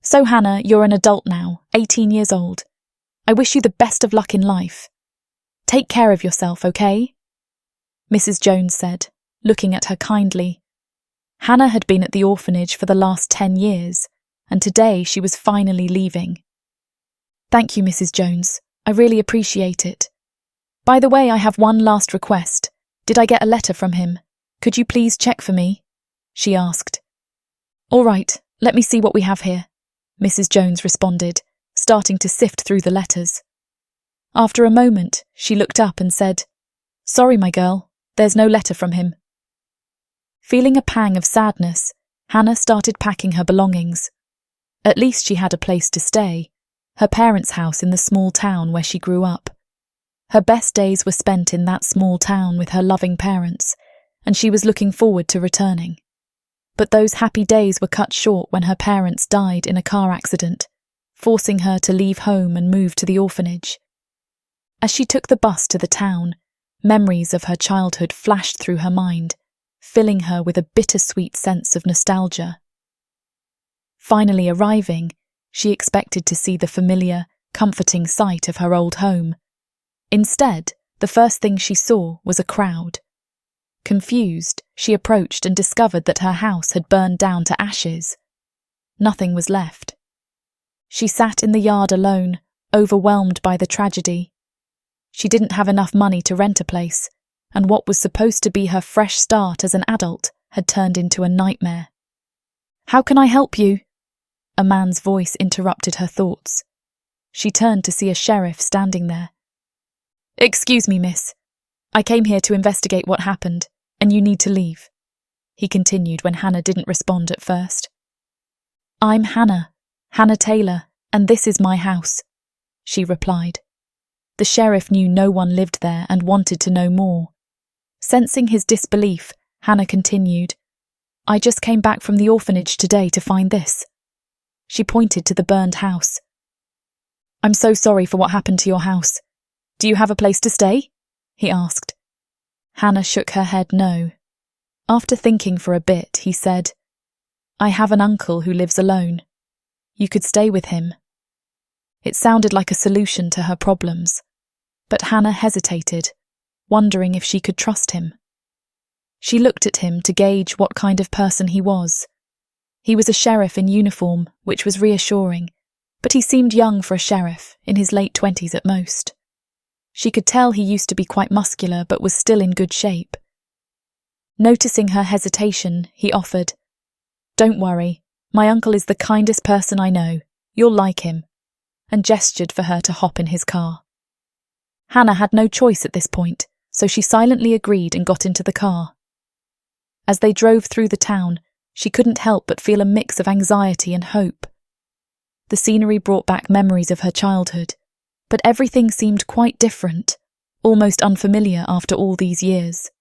So Hannah, you're an adult now, 18 years old. I wish you the best of luck in life. Take care of yourself, okay? Mrs. Jones said, looking at her kindly. Hannah had been at the orphanage for the last 10 years, and today she was finally leaving. Thank you, Mrs. Jones. I really appreciate it. By the way, I have one last request. Did I get a letter from him? Could you please check for me? She asked. All right, let me see what we have here, Mrs. Jones responded, starting to sift through the letters. After a moment, she looked up and said, Sorry, my girl, there's no letter from him. Feeling a pang of sadness, Hannah started packing her belongings. At least she had a place to stay, her parents' house in the small town where she grew up. Her best days were spent in that small town with her loving parents, and she was looking forward to returning. But those happy days were cut short when her parents died in a car accident, forcing her to leave home and move to the orphanage. As she took the bus to the town, memories of her childhood flashed through her mind, filling her with a bittersweet sense of nostalgia. Finally arriving, she expected to see the familiar, comforting sight of her old home. Instead, the first thing she saw was a crowd. Confused, she approached and discovered that her house had burned down to ashes. Nothing was left. She sat in the yard alone, overwhelmed by the tragedy. She didn't have enough money to rent a place, and what was supposed to be her fresh start as an adult had turned into a nightmare. How can I help you? A man's voice interrupted her thoughts. She turned to see a sheriff standing there. Excuse me, miss. I came here to investigate what happened, and you need to leave, he continued when Hannah didn't respond at first. I'm Hannah Taylor, and this is my house, she replied. The sheriff knew no one lived there and wanted to know more. Sensing his disbelief, Hannah continued, I just came back from the orphanage today to find this. She pointed to the burned house. I'm so sorry for what happened to your house. Do you have a place to stay? He asked. Hannah shook her head no. After thinking for a bit, he said, I have an uncle who lives alone. You could stay with him. It sounded like a solution to her problems, but Hannah hesitated, wondering if she could trust him. She looked at him to gauge what kind of person he was. He was a sheriff in uniform, which was reassuring, but he seemed young for a sheriff, in his late 20s at most. She could tell he used to be quite muscular but was still in good shape. Noticing her hesitation, he offered, Don't worry, my uncle is the kindest person I know. You'll like him, and gestured for her to hop in his car. Hannah had no choice at this point, so she silently agreed and got into the car. As they drove through the town, she couldn't help but feel a mix of anxiety and hope. The scenery brought back memories of her childhood, but everything seemed quite different, almost unfamiliar after all these years.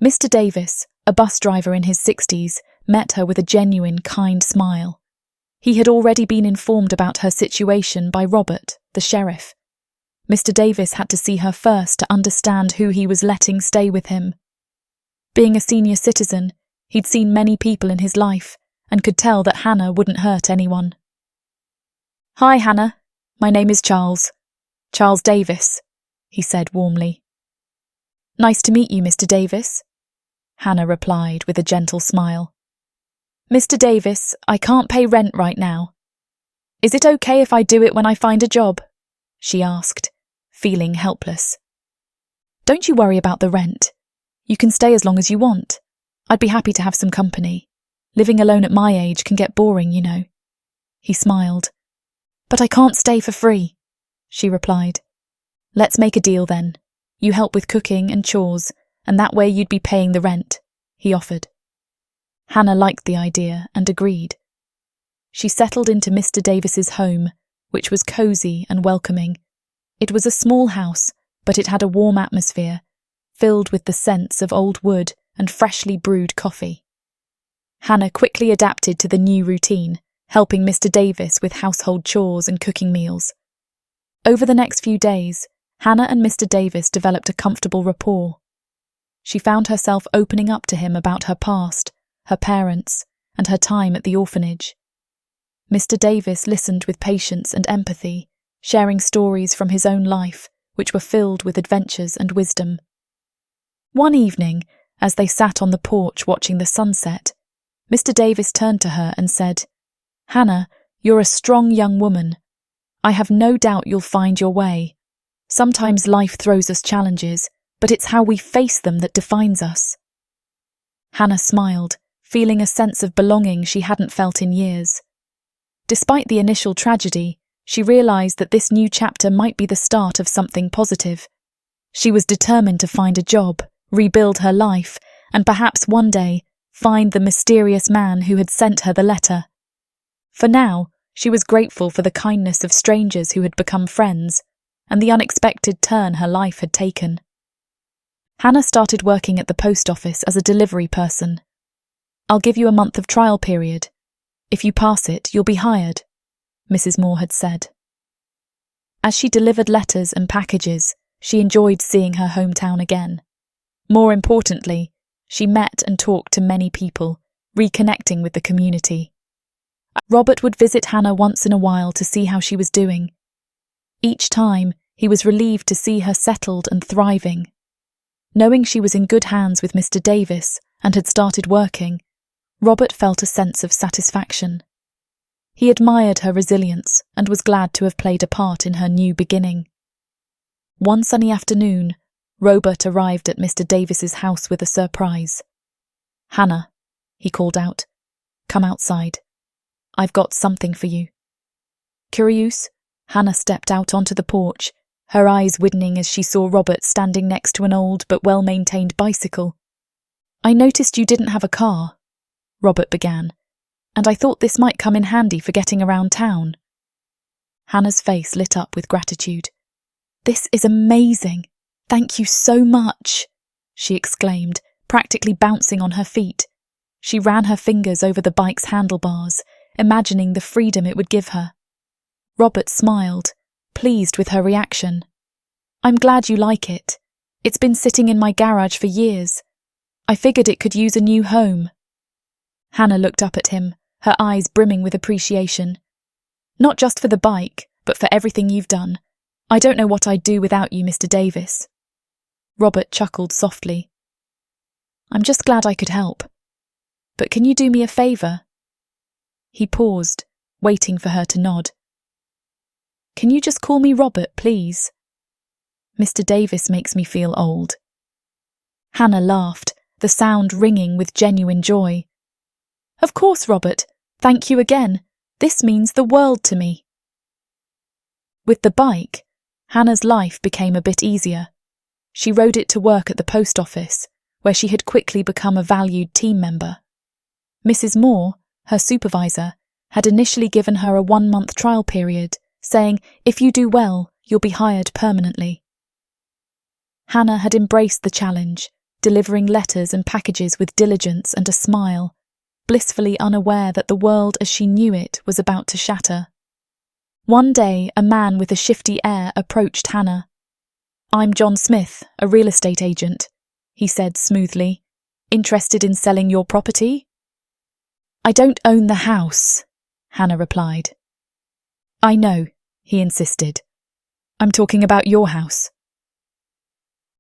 Mr. Davis, a bus driver in his 60s, met her with a genuine, kind smile. He had already been informed about her situation by Robert, the sheriff. Mr. Davis had to see her first to understand who he was letting stay with him. Being a senior citizen, he'd seen many people in his life and could tell that Hannah wouldn't hurt anyone. Hi, Hannah. My name is Charles Davis, he said warmly. Nice to meet you, Mr. Davis, Hannah replied with a gentle smile. Mr. Davis, I can't pay rent right now. Is it okay if I do it when I find a job? She asked, feeling helpless. Don't you worry about the rent. You can stay as long as you want. I'd be happy to have some company. Living alone at my age can get boring, you know. He smiled. But I can't stay for free, she replied. Let's make a deal then. You help with cooking and chores, and that way you'd be paying the rent, he offered. Hannah liked the idea and agreed. She settled into Mr. Davis's home, which was cosy and welcoming. It was a small house, but it had a warm atmosphere, filled with the scents of old wood and freshly brewed coffee. Hannah quickly adapted to the new routine, helping Mr. Davis with household chores and cooking meals. Over the next few days, Hannah and Mr. Davis developed a comfortable rapport. She found herself opening up to him about her past, her parents, and her time at the orphanage. Mr. Davis listened with patience and empathy, sharing stories from his own life, which were filled with adventures and wisdom. One evening, as they sat on the porch watching the sunset, Mr. Davis turned to her and said, "Hannah, you're a strong young woman. I have no doubt you'll find your way. Sometimes life throws us challenges, but it's how we face them that defines us." Hannah smiled, feeling a sense of belonging she hadn't felt in years. Despite the initial tragedy, she realised that this new chapter might be the start of something positive. She was determined to find a job, rebuild her life, and perhaps one day find the mysterious man who had sent her the letter. For now, she was grateful for the kindness of strangers who had become friends, and the unexpected turn her life had taken. Hannah started working at the post office as a delivery person. "I'll give you a month of trial period. If you pass it, you'll be hired," Mrs. Moore had said. As she delivered letters and packages, she enjoyed seeing her hometown again. More importantly, she met and talked to many people, reconnecting with the community. Robert would visit Hannah once in a while to see how she was doing. Each time, he was relieved to see her settled and thriving. Knowing she was in good hands with Mr. Davis and had started working, Robert felt a sense of satisfaction. He admired her resilience and was glad to have played a part in her new beginning. One sunny afternoon, Robert arrived at Mr. Davis's house with a surprise. "Hannah," he called out, "come outside. I've got something for you." Curious, Hannah stepped out onto the porch, her eyes widening as she saw Robert standing next to an old but well-maintained bicycle. "I noticed you didn't have a car," Robert began, "and I thought this might come in handy for getting around town." Hannah's face lit up with gratitude. "This is amazing. Thank you so much," she exclaimed, practically bouncing on her feet. She ran her fingers over the bike's handlebars, imagining the freedom it would give her. Robert smiled, pleased with her reaction. "I'm glad you like it. It's been sitting in my garage for years. I figured it could use a new home." Hannah looked up at him, her eyes brimming with appreciation. "Not just for the bike, but for everything you've done. I don't know what I'd do without you, Mr. Davis." Robert chuckled softly. "I'm just glad I could help. But can you do me a favour?" He paused, waiting for her to nod. "Can you just call me Robert, please? Mr. Davis makes me feel old." Hannah laughed, the sound ringing with genuine joy. "Of course, Robert. Thank you again. This means the world to me." With the bike, Hannah's life became a bit easier. She rode it to work at the post office, where she had quickly become a valued team member. Mrs. Moore, her supervisor, had initially given her a 1-month trial period, saying, "If you do well, you'll be hired permanently." Hannah had embraced the challenge, delivering letters and packages with diligence and a smile, blissfully unaware that the world as she knew it was about to shatter. One day, a man with a shifty air approached Hannah. "I'm John Smith, a real estate agent," he said smoothly. "Interested in selling your property?" "I don't own the house," Hannah replied. "I know," he insisted. "I'm talking about your house."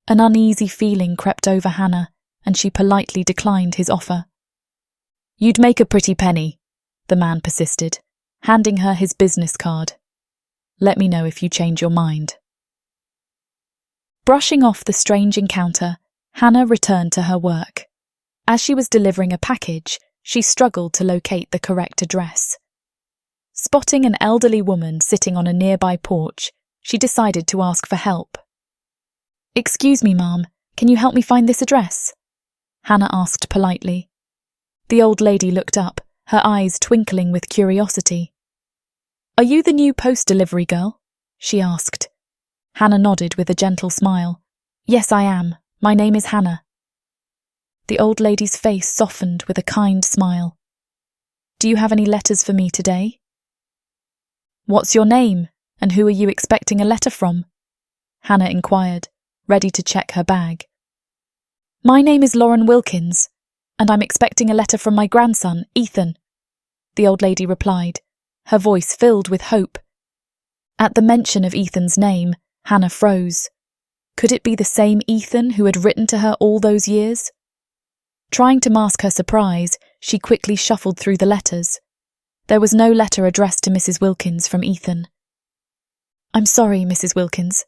An uneasy feeling crept over Hannah, and she politely declined his offer. "You'd make a pretty penny," the man persisted, handing her his business card. "Let me know if you change your mind." Brushing off the strange encounter, Hannah returned to her work. As she was delivering a package, she struggled to locate the correct address. Spotting an elderly woman sitting on a nearby porch, she decided to ask for help. "Excuse me, ma'am, can you help me find this address?" Hannah asked politely. The old lady looked up, her eyes twinkling with curiosity. "Are you the new post delivery girl?" she asked. Hannah nodded with a gentle smile. "Yes, I am. My name is Hannah." The old lady's face softened with a kind smile. "Do you have any letters for me today?" "What's your name, and who are you expecting a letter from?" Hannah inquired, ready to check her bag. "My name is Lauren Wilkins, and I'm expecting a letter from my grandson, Ethan," the old lady replied, her voice filled with hope. At the mention of Ethan's name, Hannah froze. Could it be the same Ethan who had written to her all those years? Trying to mask her surprise, she quickly shuffled through the letters. There was no letter addressed to Mrs. Wilkins from Ethan. "I'm sorry, Mrs. Wilkins.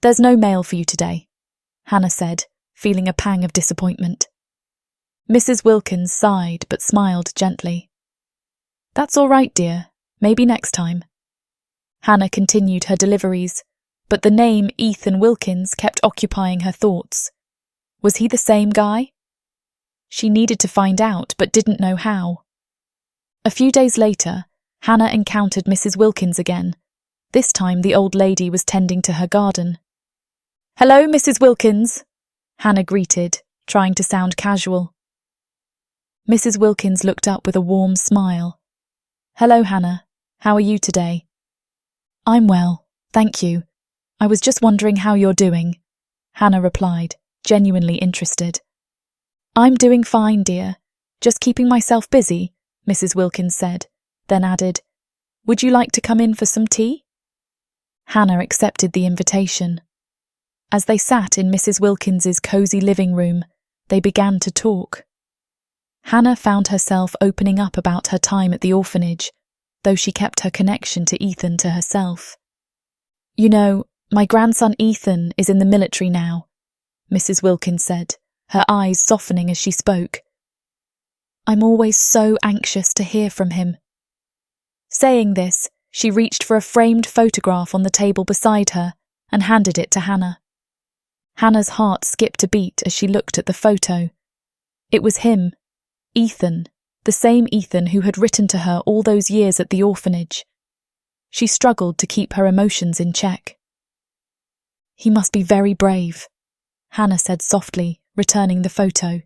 There's no mail for you today," Hannah said, feeling a pang of disappointment. Mrs. Wilkins sighed but smiled gently. "That's all right, dear. Maybe next time." Hannah continued her deliveries, but the name Ethan Wilkins kept occupying her thoughts. Was he the same guy? She needed to find out, but didn't know how. A few days later, Hannah encountered Mrs. Wilkins again. This time the old lady was tending to her garden. "Hello, Mrs. Wilkins," Hannah greeted, trying to sound casual. Mrs. Wilkins looked up with a warm smile. "Hello, Hannah. How are you today?" "I'm well, thank you. I was just wondering how you're doing," Hannah replied, genuinely interested. "I'm doing fine, dear. Just keeping myself busy," Mrs. Wilkins said, then added, "Would you like to come in for some tea?" Hannah accepted the invitation. As they sat in Mrs. Wilkins's cosy living room, they began to talk. Hannah found herself opening up about her time at the orphanage, though she kept her connection to Ethan to herself. "You know, my grandson Ethan is in the military now," Mrs. Wilkins said, her eyes softening as she spoke. "I'm always so anxious to hear from him." Saying this, she reached for a framed photograph on the table beside her and handed it to Hannah. Hannah's heart skipped a beat as she looked at the photo. It was him, Ethan, the same Ethan who had written to her all those years at the orphanage. She struggled to keep her emotions in check. "He must be very brave," Hannah said softly, returning the photo.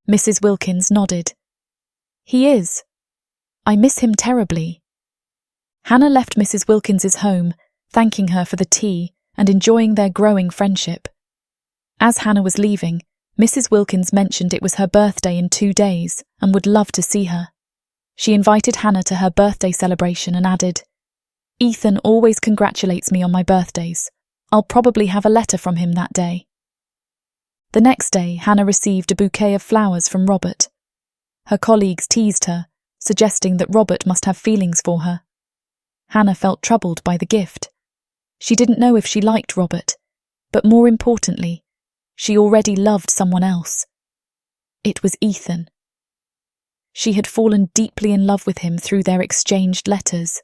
Mrs. Wilkins nodded. "He is. I miss him terribly." Hannah left Mrs. Wilkins's home, thanking her for the tea and enjoying their growing friendship. As Hannah was leaving, Mrs. Wilkins mentioned it was her birthday in 2 days and would love to see her. She invited Hannah to her birthday celebration and added, "Ethan always congratulates me on my birthdays. I'll probably have a letter from him that day." The next day, Hannah received a bouquet of flowers from Robert. Her colleagues teased her, suggesting that Robert must have feelings for her. Hannah felt troubled by the gift. She didn't know if she liked Robert, but more importantly, she already loved someone else. It was Ethan. She had fallen deeply in love with him through their exchanged letters.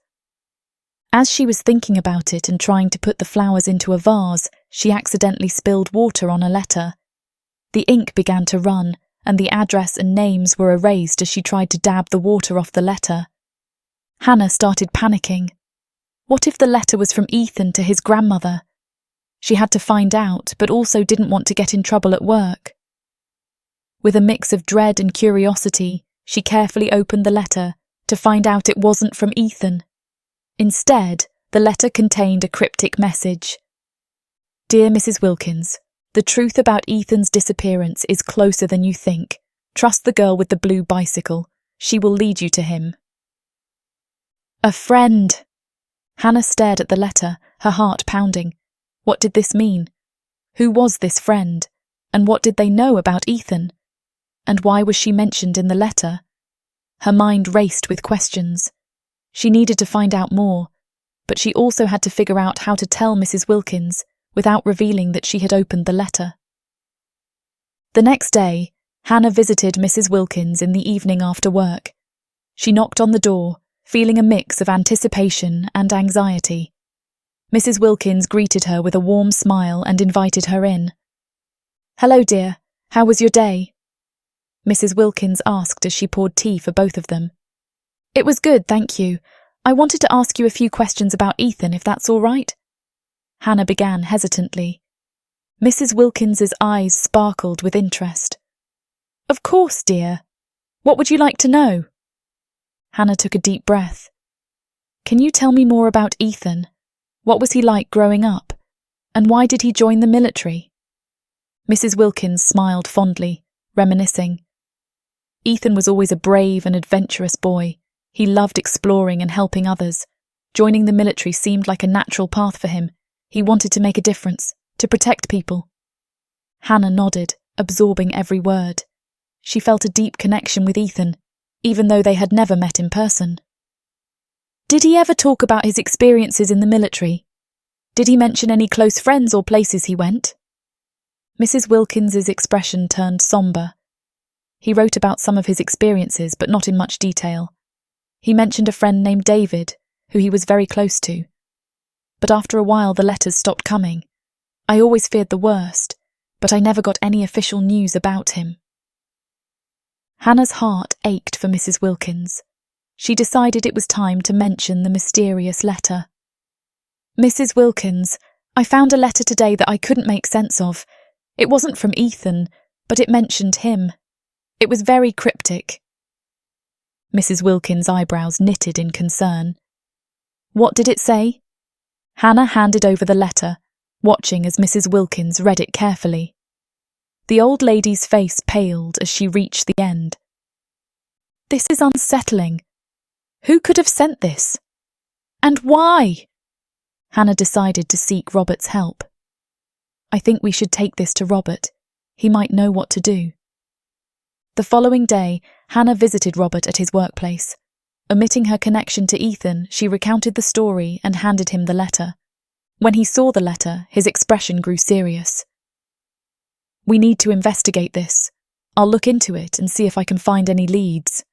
As she was thinking about it and trying to put the flowers into a vase, she accidentally spilled water on a letter. The ink began to run, and the address and names were erased as she tried to dab the water off the letter. Hannah started panicking. What if the letter was from Ethan to his grandmother? She had to find out, but also didn't want to get in trouble at work. With a mix of dread and curiosity, she carefully opened the letter to find out it wasn't from Ethan. Instead, the letter contained a cryptic message. "Dear Mrs. Wilkins, the truth about Ethan's disappearance is closer than you think. Trust the girl with the blue bicycle. She will lead you to him." A friend! Hannah stared at the letter, her heart pounding. What did this mean? Who was this friend? And what did they know about Ethan? And why was she mentioned in the letter? Her mind raced with questions. She needed to find out more, but she also had to figure out how to tell Mrs. Wilkins without revealing that she had opened the letter. The next day, Hannah visited Mrs. Wilkins in the evening after work. She knocked on the door, feeling a mix of anticipation and anxiety. Mrs. Wilkins greeted her with a warm smile and invited her in. "Hello, dear. How was your day?" Mrs. Wilkins asked as she poured tea for both of them. "It was good, thank you. I wanted to ask you a few questions about Ethan, if that's all right." Hannah began hesitantly. Mrs. Wilkins's eyes sparkled with interest. "Of course, dear. What would you like to know?" Hannah took a deep breath. "Can you tell me more about Ethan? What was he like growing up? And why did he join the military?" Mrs. Wilkins smiled fondly, reminiscing. "Ethan was always a brave and adventurous boy. He loved exploring and helping others. Joining the military seemed like a natural path for him. He wanted to make a difference, to protect people. Hannah nodded, absorbing every word. She felt a deep connection with Ethan, even though they had never met in person. Did he ever talk about his experiences in the military? Did he mention any close friends or places he went? Mrs. Wilkins's expression turned sombre. He wrote about some of his experiences, but not in much detail. He mentioned a friend named David, who he was very close to. But after a while the letters stopped coming. I always feared the worst, but I never got any official news about him. Hannah's heart ached for Mrs. Wilkins. She decided it was time to mention the mysterious letter. Mrs. Wilkins, I found a letter today that I couldn't make sense of. It wasn't from Ethan, but it mentioned him. It was very cryptic. Mrs. Wilkins' eyebrows knitted in concern. What did it say? Hannah handed over the letter, watching as Mrs. Wilkins read it carefully. The old lady's face paled as she reached the end. This is unsettling. Who could have sent this? And why? Hannah decided to seek Robert's help. I think we should take this to Robert. He might know what to do. The following day, Hannah visited Robert at his workplace. Omitting her connection to Ethan, she recounted the story and handed him the letter. When he saw the letter, his expression grew serious. We need to investigate this. I'll look into it and see if I can find any leads.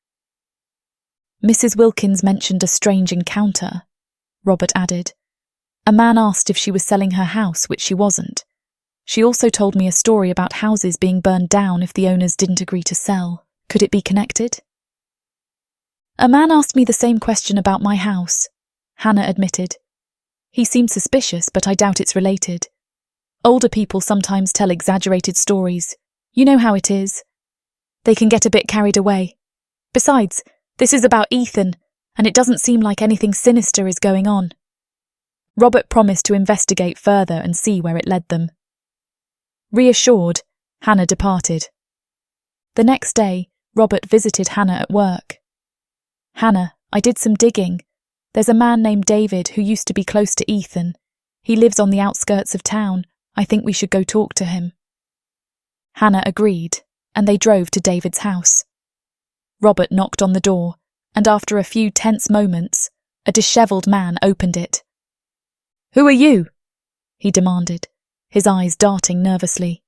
Mrs. Wilkins mentioned a strange encounter, Robert added. A man asked if she was selling her house, which she wasn't. She also told me a story about houses being burned down if the owners didn't agree to sell. Could it be connected? A man asked me the same question about my house, Hannah admitted. He seemed suspicious, but I doubt it's related. Older people sometimes tell exaggerated stories. You know how it is. They can get a bit carried away. Besides, this is about Ethan, and it doesn't seem like anything sinister is going on. Robert promised to investigate further and see where it led them. Reassured, Hannah departed. The next day, Robert visited Hannah at work. Hannah, I did some digging. There's a man named David who used to be close to Ethan. He lives on the outskirts of town. I think we should go talk to him. Hannah agreed, and they drove to David's house. Robert knocked on the door, and after a few tense moments, a dishevelled man opened it. Who are you? He demanded, his eyes darting nervously.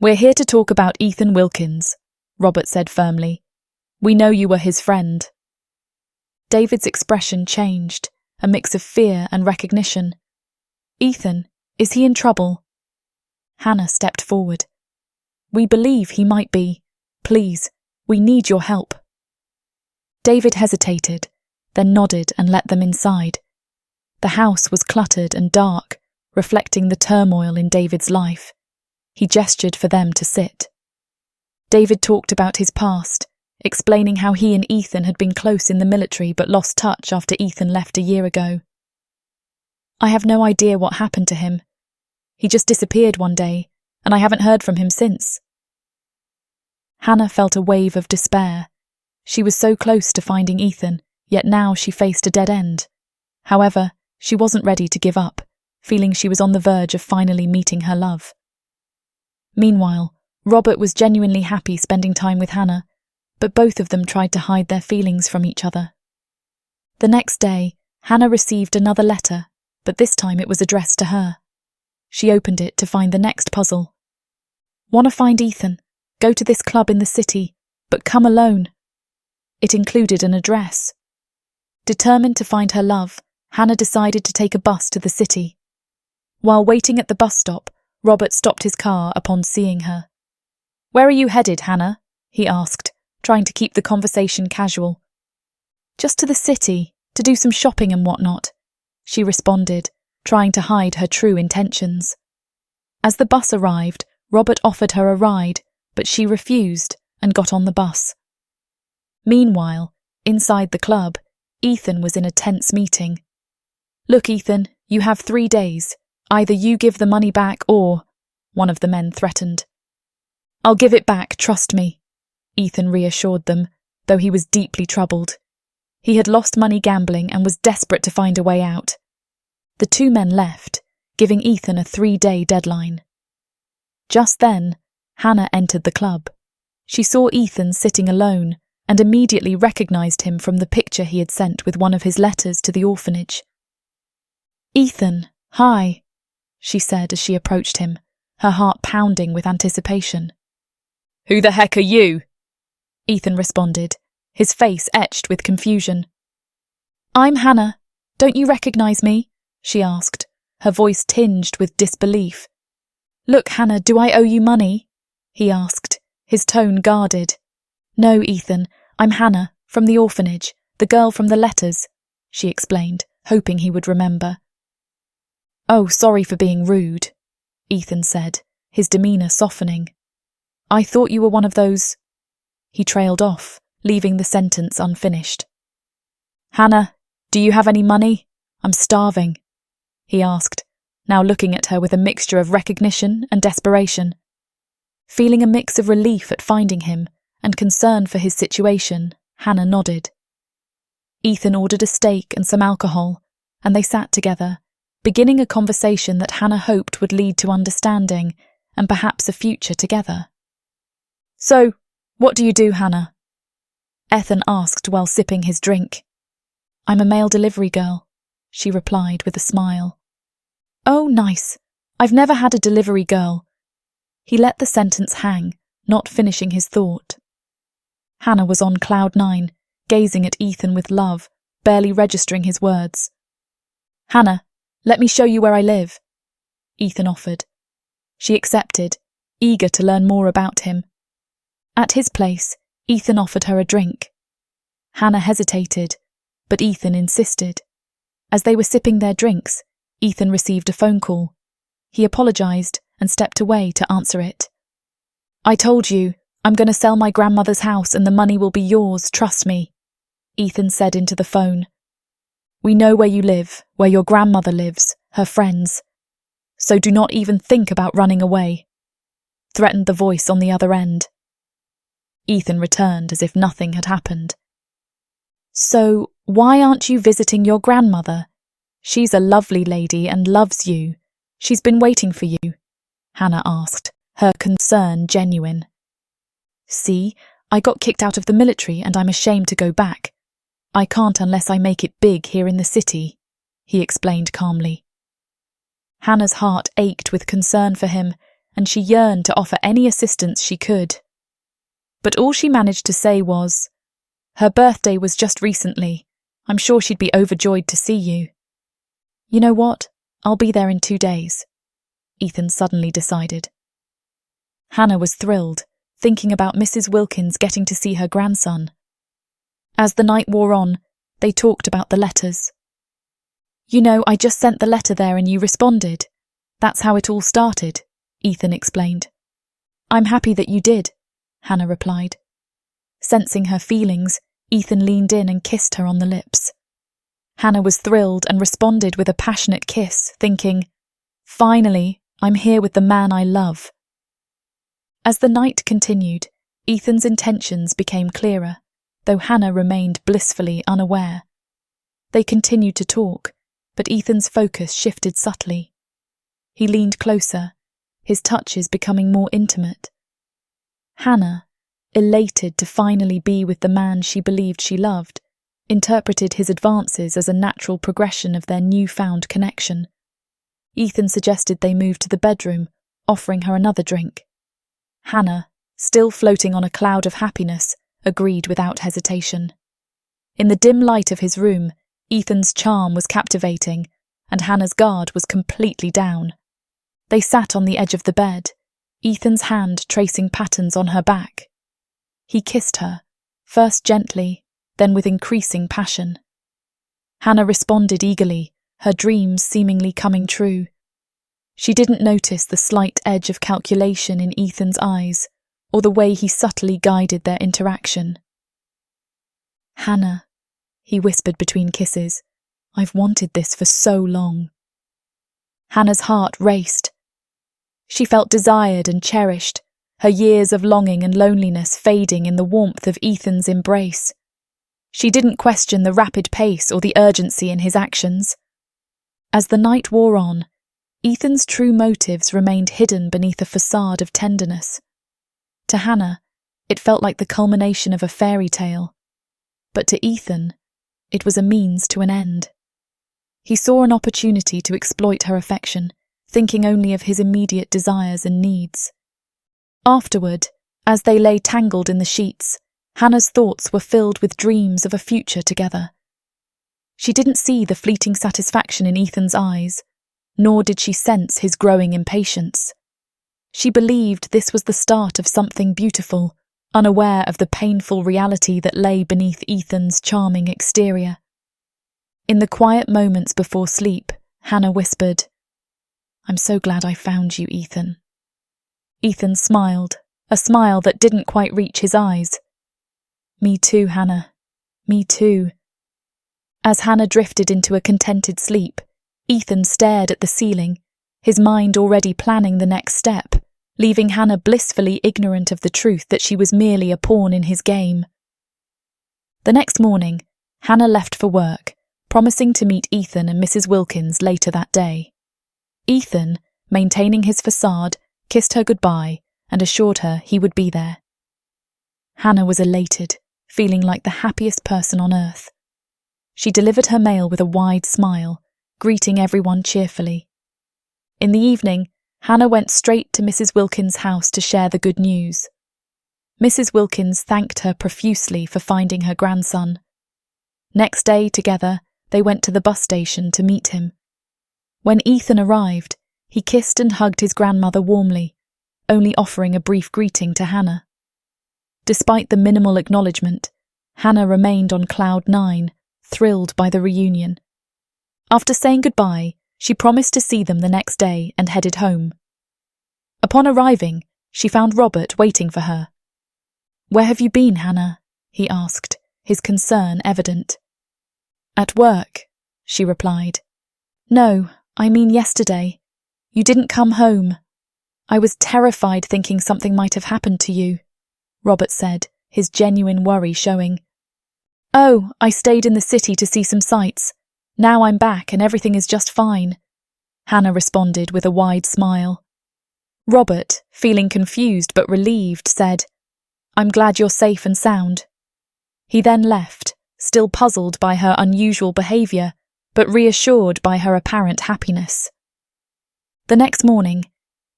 We're here to talk about Ethan Wilkins, Robert said firmly. We know you were his friend. David's expression changed, a mix of fear and recognition. Ethan, is he in trouble? Hannah stepped forward. We believe he might be. Please, we need your help. David hesitated, then nodded and let them inside. The house was cluttered and dark, reflecting the turmoil in David's life. He gestured for them to sit. David talked about his past, explaining how he and Ethan had been close in the military but lost touch after Ethan left a year ago. I have no idea what happened to him. He just disappeared one day, and I haven't heard from him since. Hannah felt a wave of despair. She was so close to finding Ethan, yet now she faced a dead end. However, she wasn't ready to give up, feeling she was on the verge of finally meeting her love. Meanwhile, Robert was genuinely happy spending time with Hannah, but both of them tried to hide their feelings from each other. The next day, Hannah received another letter, but this time it was addressed to her. She opened it to find the next puzzle. Want to find Ethan? Go to this club in the city, but come alone. It included an address. Determined to find her love, Hannah decided to take a bus to the city. While waiting at the bus stop, Robert stopped his car upon seeing her. Where are you headed, Hannah? He asked, trying to keep the conversation casual. Just to the city, to do some shopping and whatnot, she responded, trying to hide her true intentions. As the bus arrived, Robert offered her a ride, but she refused and got on the bus. Meanwhile, inside the club, Ethan was in a tense meeting. Look, Ethan, you have 3 days. Either you give the money back or, one of the men threatened. I'll give it back, trust me, Ethan reassured them, though he was deeply troubled. He had lost money gambling and was desperate to find a way out. The two men left, giving Ethan a 3-day deadline. Just then, Hannah entered the club. She saw Ethan sitting alone and immediately recognised him from the picture he had sent with one of his letters to the orphanage. "Ethan, hi," she said as she approached him, her heart pounding with anticipation. "Who the heck are you?" Ethan responded, his face etched with confusion. "I'm Hannah. Don't you recognise me?" she asked, her voice tinged with disbelief. "Look, Hannah, do I owe you money?" he asked, his tone guarded. "No, Ethan, I'm Hannah, from the orphanage, the girl from the letters," she explained, hoping he would remember. "Oh, sorry for being rude," Ethan said, his demeanour softening. "I thought you were one of those—" He trailed off, leaving the sentence unfinished. "Hannah, do you have any money? I'm starving," he asked, now looking at her with a mixture of recognition and desperation. Feeling a mix of relief at finding him and concern for his situation, Hannah nodded. Ethan ordered a steak and some alcohol, and they sat together, beginning a conversation that Hannah hoped would lead to understanding and perhaps a future together. "So, what do you do, Hannah?" Ethan asked while sipping his drink. "I'm a mail delivery girl," she replied with a smile. "Oh, nice. I've never had a delivery girl." He let the sentence hang, not finishing his thought. Hannah was on cloud 9, gazing at Ethan with love, barely registering his words. "Hannah, let me show you where I live," Ethan offered. She accepted, eager to learn more about him. At his place, Ethan offered her a drink. Hannah hesitated, but Ethan insisted. As they were sipping their drinks, Ethan received a phone call. He apologised and stepped away to answer it. "I told you, I'm going to sell my grandmother's house and the money will be yours, trust me," Ethan said into the phone. "We know where you live, where your grandmother lives, her friends. So do not even think about running away," threatened the voice on the other end. Ethan returned as if nothing had happened. "So, why aren't you visiting your grandmother? She's a lovely lady and loves you. She's been waiting for you," Hannah asked, her concern genuine. "See, I got kicked out of the military and I'm ashamed to go back. I can't unless I make it big here in the city," he explained calmly. Hannah's heart ached with concern for him, and she yearned to offer any assistance she could. But all she managed to say was, "Her birthday was just recently. I'm sure she'd be overjoyed to see you." "You know what? I'll be there in 2 days," Ethan suddenly decided. Hannah was thrilled, thinking about Mrs. Wilkins getting to see her grandson. As the night wore on, they talked about the letters. "You know, I just sent the letter there and you responded. That's how it all started," Ethan explained. "I'm happy that you did," Hannah replied. Sensing her feelings, Ethan leaned in and kissed her on the lips. Hannah was thrilled and responded with a passionate kiss, thinking, "Finally, I'm here with the man I love." As the night continued, Ethan's intentions became clearer, though Hannah remained blissfully unaware. They continued to talk, but Ethan's focus shifted subtly. He leaned closer, his touches becoming more intimate. Hannah, elated to finally be with the man she believed she loved, interpreted his advances as a natural progression of their newfound connection. Ethan suggested they move to the bedroom, offering her another drink. Hannah, still floating on a cloud of happiness, agreed without hesitation. In the dim light of his room, Ethan's charm was captivating, and Hannah's guard was completely down. They sat on the edge of the bed, Ethan's hand tracing patterns on her back. He kissed her, first gently, then with increasing passion. Hannah responded eagerly, her dreams seemingly coming true. She didn't notice the slight edge of calculation in Ethan's eyes, or the way he subtly guided their interaction. "Hannah," he whispered between kisses, "I've wanted this for so long." Hannah's heart raced. She felt desired and cherished, her years of longing and loneliness fading in the warmth of Ethan's embrace. She didn't question the rapid pace or the urgency in his actions. As the night wore on, Ethan's true motives remained hidden beneath a facade of tenderness. To Hannah, it felt like the culmination of a fairy tale, but to Ethan, it was a means to an end. He saw an opportunity to exploit her affection, thinking only of his immediate desires and needs. Afterward, as they lay tangled in the sheets, Hannah's thoughts were filled with dreams of a future together. She didn't see the fleeting satisfaction in Ethan's eyes, nor did she sense his growing impatience. She believed this was the start of something beautiful, unaware of the painful reality that lay beneath Ethan's charming exterior. In the quiet moments before sleep, Hannah whispered, "I'm so glad I found you, Ethan." Ethan smiled, a smile that didn't quite reach his eyes. "Me too, Hannah. Me too." As Hannah drifted into a contented sleep, Ethan stared at the ceiling, his mind already planning the next step, leaving Hannah blissfully ignorant of the truth that she was merely a pawn in his game. The next morning, Hannah left for work, promising to meet Ethan and Mrs. Wilkins later that day. Ethan, maintaining his facade, kissed her goodbye and assured her he would be there. Hannah was elated, feeling like the happiest person on earth. She delivered her mail with a wide smile, greeting everyone cheerfully. In the evening, Hannah went straight to Mrs. Wilkins' house to share the good news. Mrs. Wilkins thanked her profusely for finding her grandson. Next day, together, they went to the bus station to meet him. When Ethan arrived, he kissed and hugged his grandmother warmly, only offering a brief greeting to Hannah. Despite the minimal acknowledgement, Hannah remained on cloud 9, thrilled by the reunion. After saying goodbye, she promised to see them the next day and headed home. Upon arriving, she found Robert waiting for her. "Where have you been, Hannah?" he asked, his concern evident. "At work," she replied. "No, I mean yesterday. You didn't come home. I was terrified thinking something might have happened to you," Robert said, his genuine worry showing. "Oh, I stayed in the city to see some sights. Now I'm back and everything is just fine," Hannah responded with a wide smile. Robert, feeling confused but relieved, said, "I'm glad you're safe and sound." He then left, still puzzled by her unusual behaviour, but reassured by her apparent happiness. The next morning,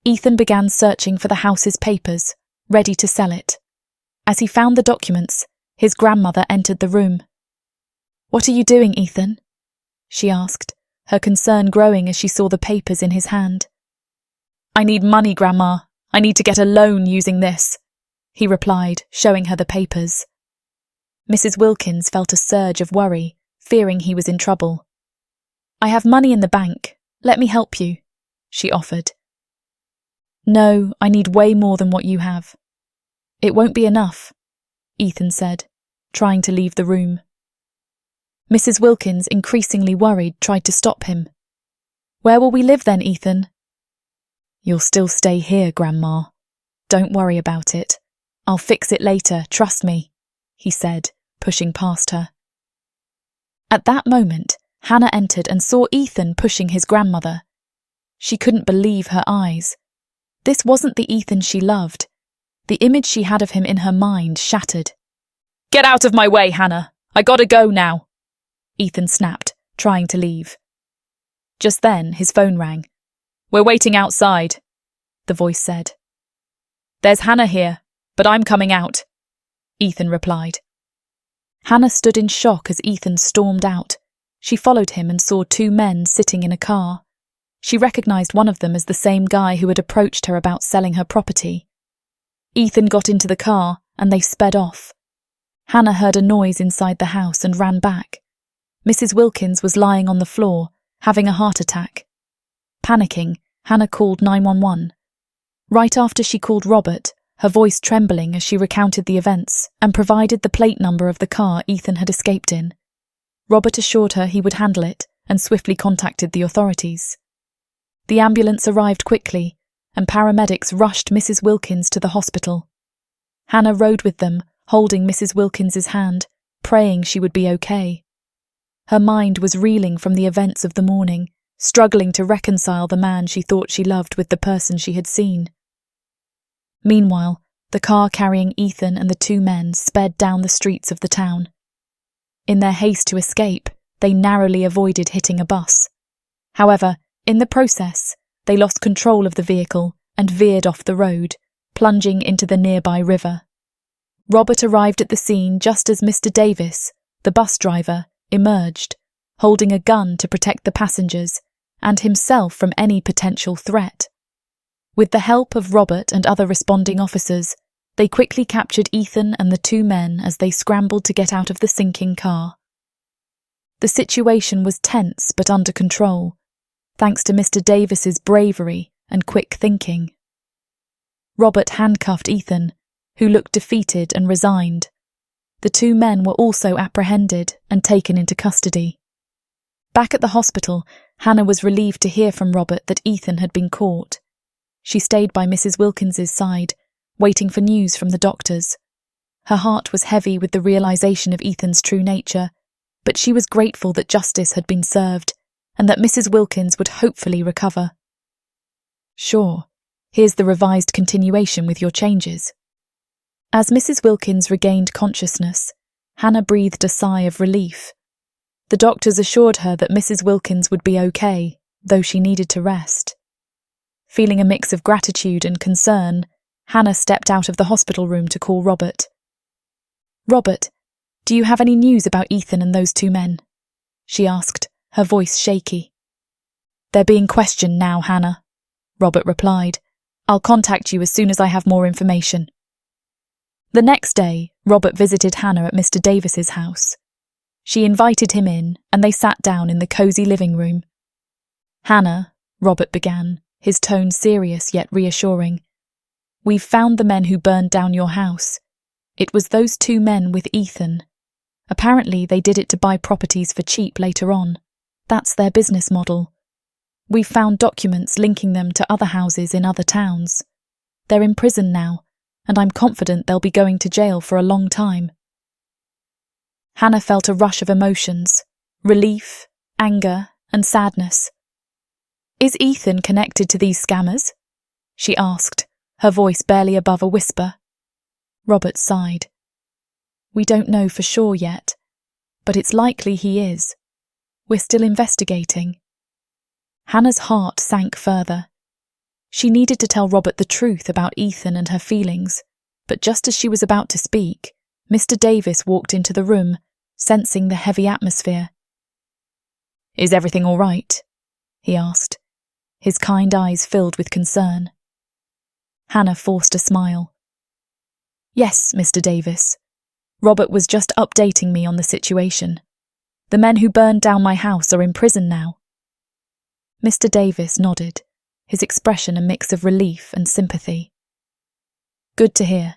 Ethan began searching for the house's papers, ready to sell it. As he found the documents, his grandmother entered the room. "What are you doing, Ethan?" she asked, her concern growing as she saw the papers in his hand. "I need money, Grandma. I need to get a loan using this," he replied, showing her the papers. Mrs. Wilkins felt a surge of worry, fearing he was in trouble. "I have money in the bank. Let me help you," she offered. "No, I need way more than what you have." "It won't be enough," Ethan said, trying to leave the room. Mrs. Wilkins, increasingly worried, tried to stop him. "Where will we live then, Ethan?" "You'll still stay here, Grandma. Don't worry about it. I'll fix it later, trust me," he said, pushing past her. At that moment, Hannah entered and saw Ethan pushing his grandmother. She couldn't believe her eyes. This wasn't the Ethan she loved. The image she had of him in her mind shattered. "Get out of my way, Hannah! I gotta go now!" Ethan snapped, trying to leave. Just then, his phone rang. "We're waiting outside," the voice said. "There's Hannah here, but I'm coming out," Ethan replied. Hannah stood in shock as Ethan stormed out. She followed him and saw two men sitting in a car. She recognised one of them as the same guy who had approached her about selling her property. Ethan got into the car and they sped off. Hannah heard a noise inside the house and ran back. Mrs. Wilkins was lying on the floor, having a heart attack. Panicking, Hannah called 911. Right after she called Robert, her voice trembling as she recounted the events and provided the plate number of the car Ethan had escaped in. Robert assured her he would handle it and swiftly contacted the authorities. The ambulance arrived quickly, and paramedics rushed Mrs. Wilkins to the hospital. Hannah rode with them, holding Mrs. Wilkins's hand, praying she would be okay. Her mind was reeling from the events of the morning, struggling to reconcile the man she thought she loved with the person she had seen. Meanwhile, the car carrying Ethan and the two men sped down the streets of the town. In their haste to escape, they narrowly avoided hitting a bus. However, in the process, they lost control of the vehicle and veered off the road, plunging into the nearby river. Robert arrived at the scene just as Mr. Davis, the bus driver, emerged, holding a gun to protect the passengers and himself from any potential threat. With the help of Robert and other responding officers, they quickly captured Ethan and the two men as they scrambled to get out of the sinking car. The situation was tense but under control, thanks to Mr. Davis's bravery and quick thinking. Robert handcuffed Ethan, who looked defeated and resigned. The two men were also apprehended and taken into custody. Back at the hospital, Hannah was relieved to hear from Robert that Ethan had been caught. She stayed by Mrs. Wilkins's side, waiting for news from the doctors. Her heart was heavy with the realization of Ethan's true nature, but she was grateful that justice had been served and that Mrs. Wilkins would hopefully recover. "Sure, here's the revised continuation with your changes." As Mrs. Wilkins regained consciousness, Hannah breathed a sigh of relief. The doctors assured her that Mrs. Wilkins would be okay, though she needed to rest. Feeling a mix of gratitude and concern, Hannah stepped out of the hospital room to call Robert. "Robert, do you have any news about Ethan and those two men?" she asked, her voice shaky. "They're being questioned now, Hannah," Robert replied. "I'll contact you as soon as I have more information." The next day, Robert visited Hannah at Mr. Davis's house. She invited him in, and they sat down in the cosy living room. "Hannah," Robert began, his tone serious yet reassuring, "we've found the men who burned down your house. It was those two men with Ethan. Apparently they did it to buy properties for cheap later on. That's their business model. We've found documents linking them to other houses in other towns. They're in prison now, and I'm confident they'll be going to jail for a long time." Hannah felt a rush of emotions, relief, anger, and sadness. "Is Ethan connected to these scammers?" she asked, her voice barely above a whisper. Robert sighed. "We don't know for sure yet, but it's likely he is. We're still investigating." Hannah's heart sank further. She needed to tell Robert the truth about Ethan and her feelings, but just as she was about to speak, Mr. Davis walked into the room, sensing the heavy atmosphere. "Is everything all right?" he asked, his kind eyes filled with concern. Hannah forced a smile. "Yes, Mr. Davis. Robert was just updating me on the situation. The men who burned down my house are in prison now." Mr. Davis nodded, his expression a mix of relief and sympathy. "Good to hear.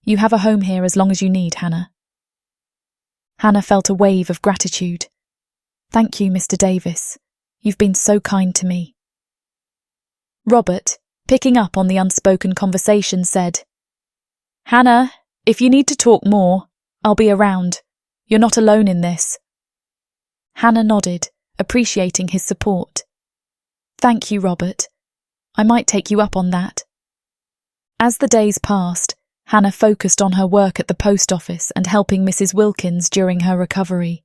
You have a home here as long as you need, Hannah." Hannah felt a wave of gratitude. "Thank you, Mr. Davis. You've been so kind to me." Robert, picking up on the unspoken conversation, said, "Hannah, if you need to talk more, I'll be around. You're not alone in this." Hannah nodded, appreciating his support. "Thank you, Robert. I might take you up on that." As the days passed, Hannah focused on her work at the post office and helping Mrs. Wilkins during her recovery.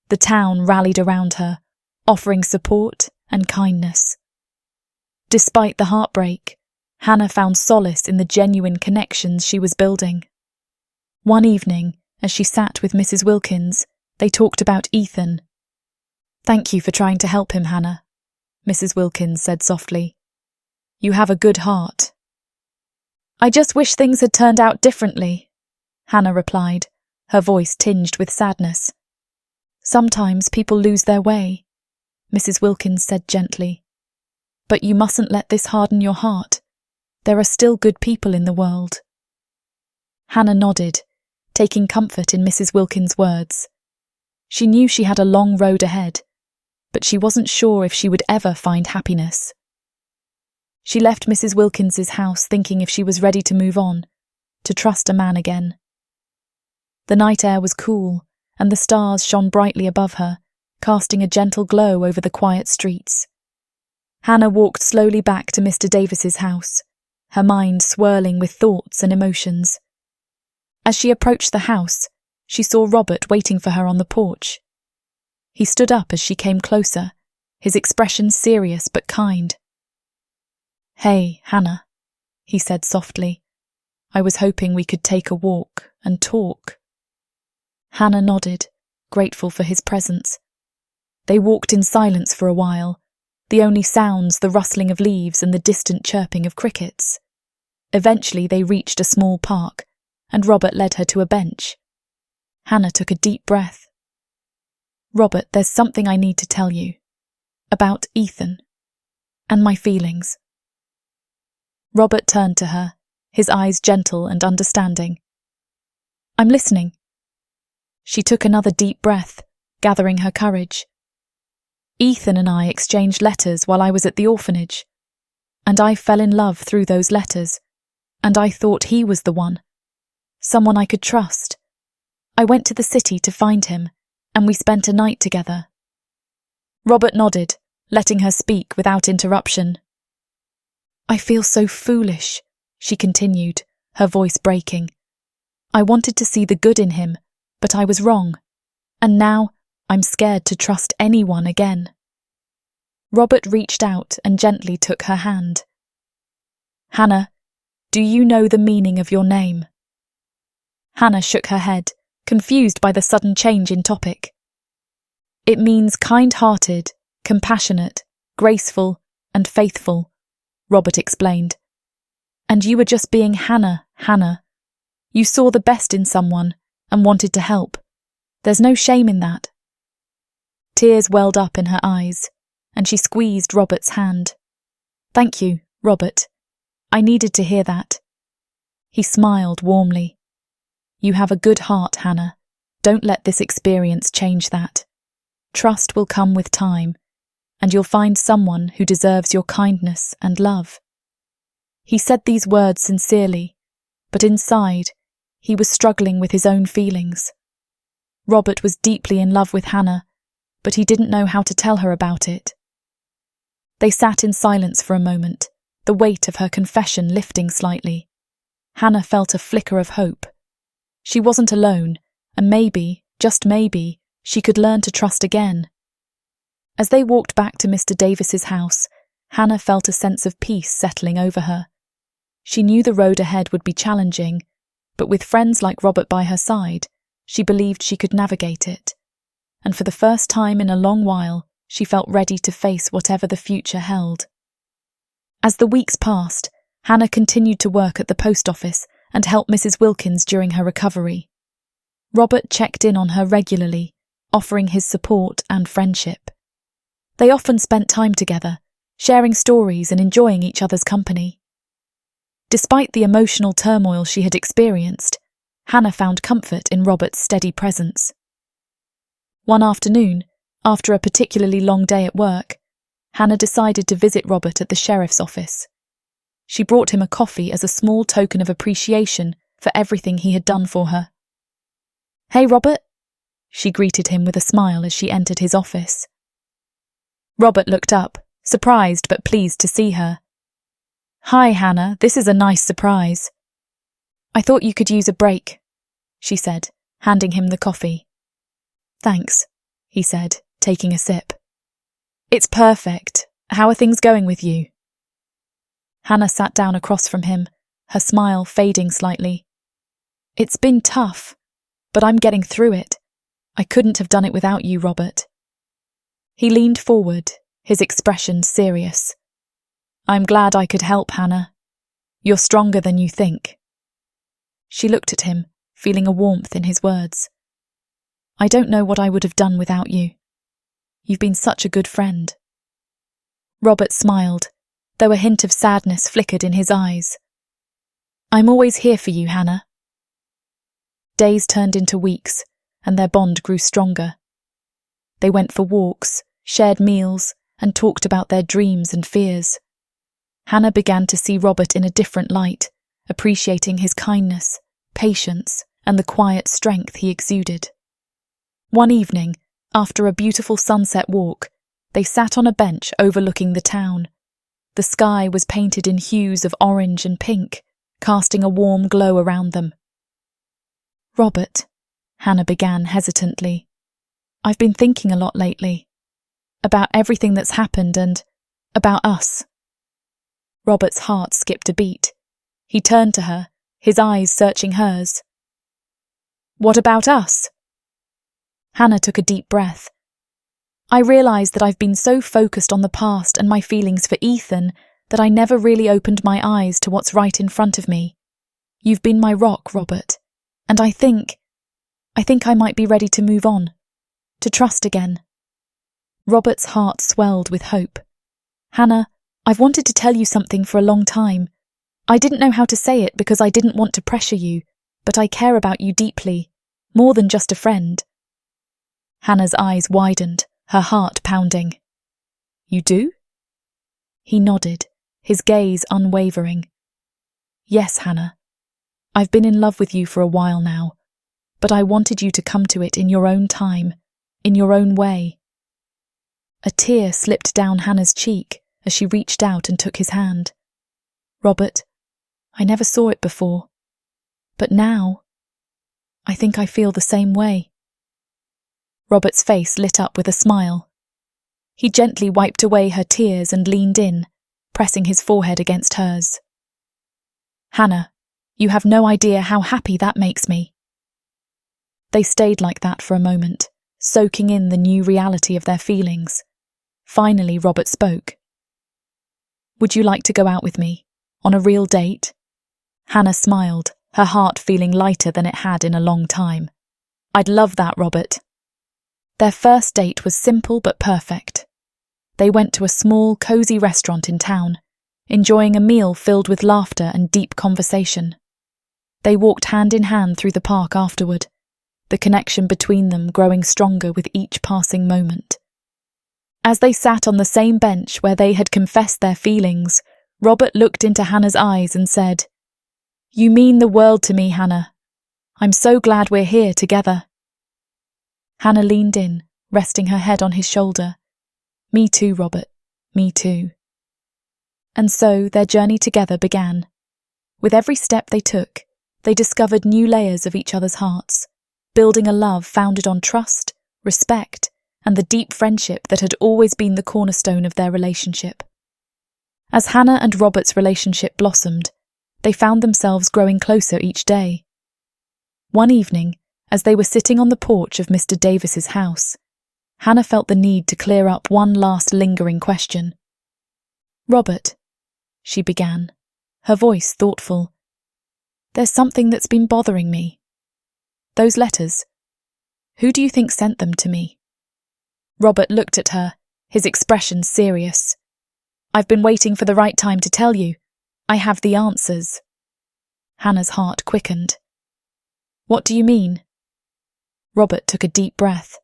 The town rallied around her, offering support and kindness. Despite the heartbreak, Hannah found solace in the genuine connections she was building. One evening, as she sat with Mrs. Wilkins, they talked about Ethan. "Thank you for trying to help him, Hannah," Mrs. Wilkins said softly. "You have a good heart." "I just wish things had turned out differently," Hannah replied, her voice tinged with sadness. "Sometimes people lose their way," Mrs. Wilkins said gently. "But you mustn't let this harden your heart. There are still good people in the world." Hannah nodded, taking comfort in Mrs. Wilkins' words. She knew she had a long road ahead, but she wasn't sure if she would ever find happiness. She left Mrs. Wilkins's house thinking if she was ready to move on, to trust a man again. The night air was cool, and the stars shone brightly above her, casting a gentle glow over the quiet streets. Hannah walked slowly back to Mr. Davis's house, her mind swirling with thoughts and emotions. As she approached the house, she saw Robert waiting for her on the porch. He stood up as she came closer, his expression serious but kind. "Hey, Hannah," he said softly. "I was hoping we could take a walk and talk." Hannah nodded, grateful for his presence. They walked in silence for a while, the only sounds the rustling of leaves and the distant chirping of crickets. Eventually they reached a small park, and Robert led her to a bench. Hannah took a deep breath. "Robert, there's something I need to tell you. About Ethan. And my feelings." Robert turned to her, his eyes gentle and understanding. "I'm listening." She took another deep breath, gathering her courage. "Ethan and I exchanged letters while I was at the orphanage, and I fell in love through those letters, and I thought he was the one, someone I could trust. I went to the city to find him, and we spent a night together." Robert nodded, letting her speak without interruption. "I feel so foolish," she continued, her voice breaking. "I wanted to see the good in him, but I was wrong, and now I'm scared to trust anyone again." Robert reached out and gently took her hand. "Hannah, do you know the meaning of your name?" Hannah shook her head, confused by the sudden change in topic. "It means kind-hearted, compassionate, graceful, and faithful," Robert explained. "And you were just being Hannah, Hannah. You saw the best in someone and wanted to help. There's no shame in that." Tears welled up in her eyes, and she squeezed Robert's hand. "Thank you, Robert. I needed to hear that." He smiled warmly. "You have a good heart, Hannah. Don't let this experience change that. Trust will come with time, and you'll find someone who deserves your kindness and love." He said these words sincerely, but inside, he was struggling with his own feelings. Robert was deeply in love with Hannah, but he didn't know how to tell her about it. They sat in silence for a moment, the weight of her confession lifting slightly. Hannah felt a flicker of hope. She wasn't alone, and maybe, just maybe, she could learn to trust again. As they walked back to Mr. Davis's house, Hannah felt a sense of peace settling over her. She knew the road ahead would be challenging, but with friends like Robert by her side, she believed she could navigate it. And for the first time in a long while, she felt ready to face whatever the future held. As the weeks passed, Hannah continued to work at the post office and help Mrs. Wilkins during her recovery. Robert checked in on her regularly, offering his support and friendship. They often spent time together, sharing stories and enjoying each other's company. Despite the emotional turmoil she had experienced, Hannah found comfort in Robert's steady presence. One afternoon, after a particularly long day at work, Hannah decided to visit Robert at the sheriff's office. She brought him a coffee as a small token of appreciation for everything he had done for her. "Hey, Robert," she greeted him with a smile as she entered his office. Robert looked up, surprised but pleased to see her. "Hi, Hannah, this is a nice surprise." "I thought you could use a break," she said, handing him the coffee. "Thanks," he said, taking a sip. "It's perfect. How are things going with you?" Hannah sat down across from him, her smile fading slightly. "It's been tough, but I'm getting through it. I couldn't have done it without you, Robert." He leaned forward, his expression serious. "I'm glad I could help, Hannah. You're stronger than you think." She looked at him, feeling a warmth in his words. "I don't know what I would have done without you. You've been such a good friend." Robert smiled, though a hint of sadness flickered in his eyes. "I'm always here for you, Hannah." Days turned into weeks, and their bond grew stronger. They went for walks, shared meals, and talked about their dreams and fears. Hannah began to see Robert in a different light, appreciating his kindness, patience, and the quiet strength he exuded. One evening, after a beautiful sunset walk, they sat on a bench overlooking the town. The sky was painted in hues of orange and pink, casting a warm glow around them. "Robert," Hannah began hesitantly, "I've been thinking a lot lately. About everything that's happened and about us." Robert's heart skipped a beat. He turned to her, his eyes searching hers. "What about us?" Hannah took a deep breath. "I realised that I've been so focused on the past and my feelings for Ethan that I never really opened my eyes to what's right in front of me. You've been my rock, Robert, and I think I might be ready to move on, to trust again." Robert's heart swelled with hope. "Hannah, I've wanted to tell you something for a long time. I didn't know how to say it because I didn't want to pressure you, but I care about you deeply, more than just a friend." Hannah's eyes widened, her heart pounding. "You do?" He nodded, his gaze unwavering. "Yes, Hannah. I've been in love with you for a while now, but I wanted you to come to it in your own time, in your own way." A tear slipped down Hannah's cheek as she reached out and took his hand. "Robert, I never saw it before, but now I think I feel the same way." Robert's face lit up with a smile. He gently wiped away her tears and leaned in, pressing his forehead against hers. "Hannah, you have no idea how happy that makes me." They stayed like that for a moment, soaking in the new reality of their feelings. Finally, Robert spoke. "Would you like to go out with me, on a real date?" Hannah smiled, her heart feeling lighter than it had in a long time. "I'd love that, Robert." Their first date was simple but perfect. They went to a small, cosy restaurant in town, enjoying a meal filled with laughter and deep conversation. They walked hand in hand through the park afterward, the connection between them growing stronger with each passing moment. As they sat on the same bench where they had confessed their feelings, Robert looked into Hannah's eyes and said, "You mean the world to me, Hannah. I'm so glad we're here together." Hannah leaned in, resting her head on his shoulder. "Me too, Robert. Me too." And so their journey together began. With every step they took, they discovered new layers of each other's hearts, building a love founded on trust, respect, and the deep friendship that had always been the cornerstone of their relationship. As Hannah and Robert's relationship blossomed, they found themselves growing closer each day. One evening, as they were sitting on the porch of Mr. Davis's house, Hannah felt the need to clear up one last lingering question. "Robert," she began, her voice thoughtful, "there's something that's been bothering me. Those letters. Who do you think sent them to me?" Robert looked at her, his expression serious. "I've been waiting for the right time to tell you. I have the answers." Hannah's heart quickened. "What do you mean?" Robert took a deep breath.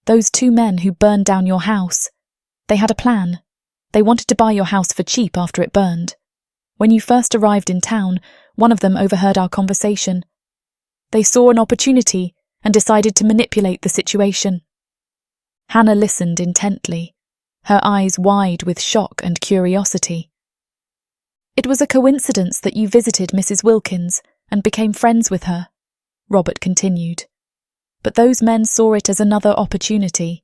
"Those two men who burned down your house. They had a plan. They wanted to buy your house for cheap after it burned. When you first arrived in town, one of them overheard our conversation. They saw an opportunity and decided to manipulate the situation." Hannah listened intently, her eyes wide with shock and curiosity. "It was a coincidence that you visited Mrs. Wilkins and became friends with her," Robert continued. "But those men saw it as another opportunity.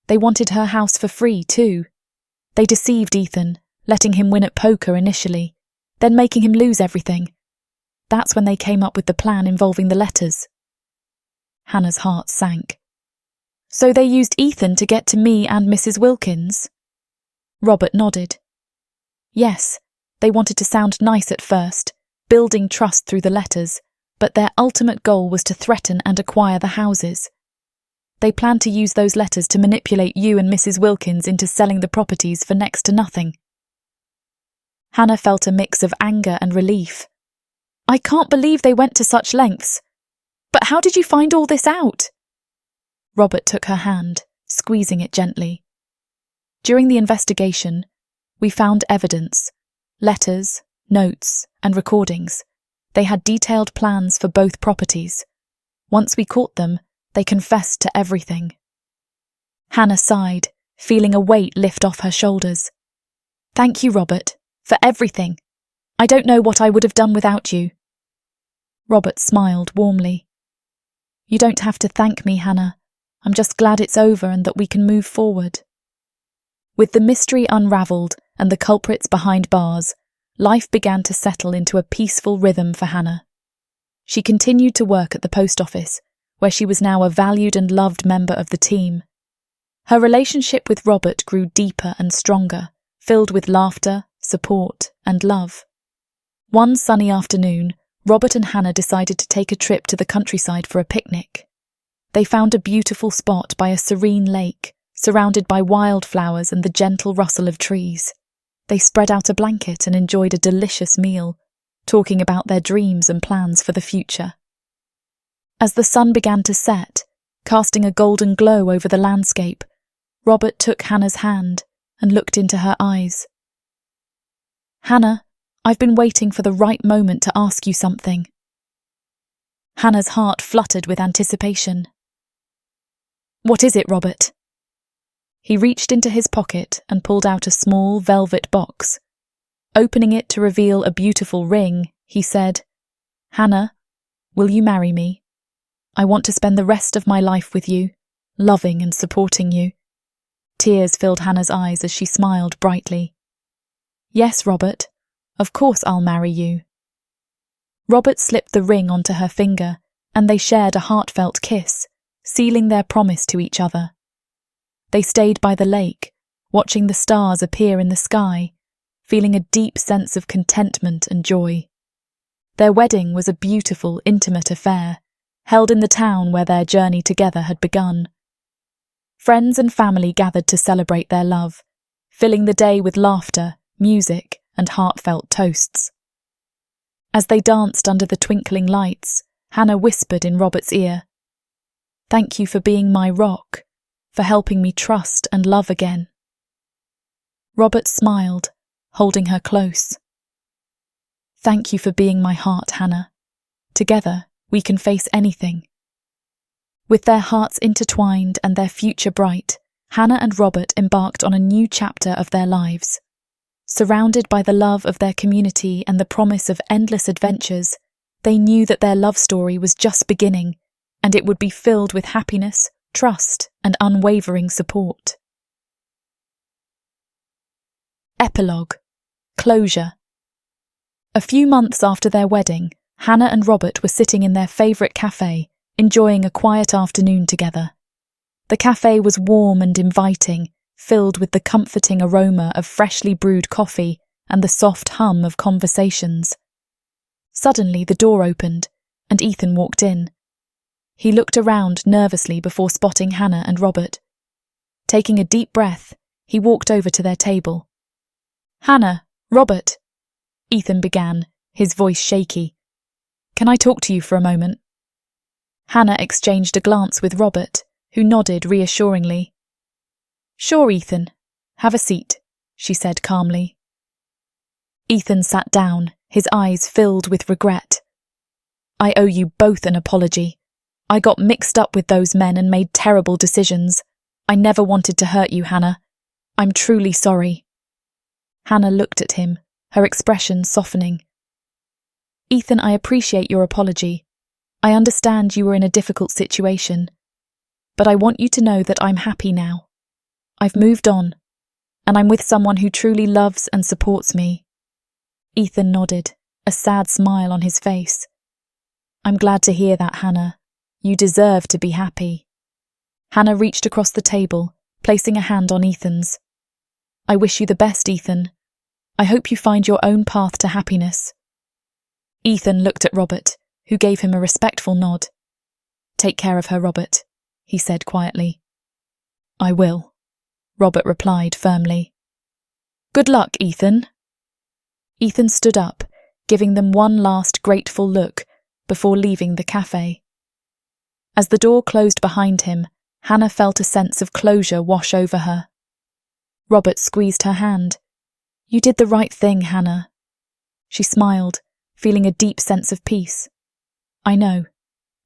They wanted her house for free, too. They deceived Ethan, letting him win at poker initially, then making him lose everything. That's when they came up with the plan involving the letters." Hannah's heart sank. "So they used Ethan to get to me and Mrs. Wilkins?" Robert nodded. "Yes, they wanted to sound nice at first, building trust through the letters, but their ultimate goal was to threaten and acquire the houses. They planned to use those letters to manipulate you and Mrs. Wilkins into selling the properties for next to nothing." Hannah felt a mix of anger and relief. "I can't believe they went to such lengths. But how did you find all this out?" Robert took her hand, squeezing it gently. "During the investigation, we found evidence, letters, notes, and recordings. They had detailed plans for both properties. Once we caught them, They confessed to everything. Hannah sighed, feeling a weight lift off her shoulders. Thank you, Robert, for everything. I don't know what I would have done without you. Robert smiled warmly. You don't have to thank me, Hannah. I'm just glad it's over and that we can move forward. With the mystery unravelled and the culprits behind bars, life began to settle into a peaceful rhythm for Hannah. She continued to work at the post office, where she was now a valued and loved member of the team. Her relationship with Robert grew deeper and stronger, filled with laughter, support, and love. One sunny afternoon, Robert and Hannah decided to take a trip to the countryside for a picnic. They found a beautiful spot by a serene lake, surrounded by wildflowers and the gentle rustle of trees. They spread out a blanket and enjoyed a delicious meal, talking about their dreams and plans for the future. As the sun began to set, casting a golden glow over the landscape, Robert took Hannah's hand and looked into her eyes. Hannah, I've been waiting for the right moment to ask you something. Hannah's heart fluttered with anticipation. What is it, Robert? He reached into his pocket and pulled out a small velvet box. Opening it to reveal a beautiful ring, he said, Hannah, will you marry me? I want to spend the rest of my life with you, loving and supporting you. Tears filled Hannah's eyes as she smiled brightly. Yes, Robert, of course I'll marry you. Robert slipped the ring onto her finger, and they shared a heartfelt kiss, sealing their promise to each other. They stayed by the lake, watching the stars appear in the sky, feeling a deep sense of contentment and joy. Their wedding was a beautiful, intimate affair, held in the town where their journey together had begun. Friends and family gathered to celebrate their love, filling the day with laughter, music, and heartfelt toasts. As they danced under the twinkling lights, Hannah whispered in Robert's ear, Thank you for being my rock, for helping me trust and love again. Robert smiled, holding her close. Thank you for being my heart, Hannah. Together, we can face anything. With their hearts intertwined and their future bright, Hannah and Robert embarked on a new chapter of their lives. Surrounded by the love of their community and the promise of endless adventures, they knew that their love story was just beginning, and it would be filled with happiness, trust, and unwavering support. Epilogue. Closure. A few months after their wedding, Hannah and Robert were sitting in their favourite cafe, enjoying a quiet afternoon together. The cafe was warm and inviting, filled with the comforting aroma of freshly brewed coffee and the soft hum of conversations. Suddenly the door opened, and Ethan walked in. He looked around nervously before spotting Hannah and Robert. Taking a deep breath, he walked over to their table. Hannah, Robert, Ethan began, his voice shaky. Can I talk to you for a moment? Hannah exchanged a glance with Robert, who nodded reassuringly. Sure, Ethan. Have a seat, she said calmly. Ethan sat down, his eyes filled with regret. I owe you both an apology. I got mixed up with those men and made terrible decisions. I never wanted to hurt you, Hannah. I'm truly sorry. Hannah looked at him, her expression softening. Ethan, I appreciate your apology. I understand you were in a difficult situation. But I want you to know that I'm happy now. I've moved on, and I'm with someone who truly loves and supports me. Ethan nodded, a sad smile on his face. I'm glad to hear that, Hannah. You deserve to be happy. Hannah reached across the table, placing a hand on Ethan's. I wish you the best, Ethan. I hope you find your own path to happiness. Ethan looked at Robert, who gave him a respectful nod. Take care of her, Robert, he said quietly. I will, Robert replied firmly. Good luck, Ethan. Ethan stood up, giving them one last grateful look before leaving the cafe. As the door closed behind him, Hannah felt a sense of closure wash over her. Robert squeezed her hand. You did the right thing, Hannah. She smiled, feeling a deep sense of peace. I know.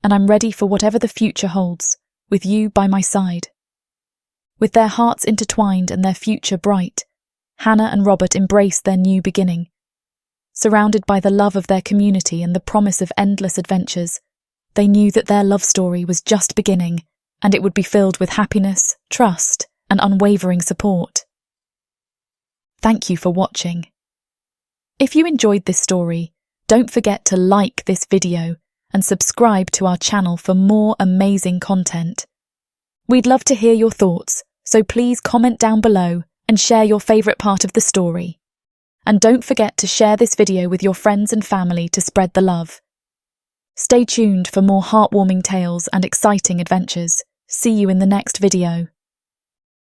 and I'm ready for whatever the future holds, with you by my side. With their hearts intertwined and their future bright, Hannah and Robert embraced their new beginning. Surrounded by the love of their community and the promise of endless adventures, they knew that their love story was just beginning, and it would be filled with happiness, trust, and unwavering support. Thank you for watching. If you enjoyed this story, don't forget to like this video and subscribe to our channel for more amazing content. We'd love to hear your thoughts, so please comment down below and share your favourite part of the story. And don't forget to share this video with your friends and family to spread the love. Stay tuned for more heartwarming tales and exciting adventures. See you in the next video.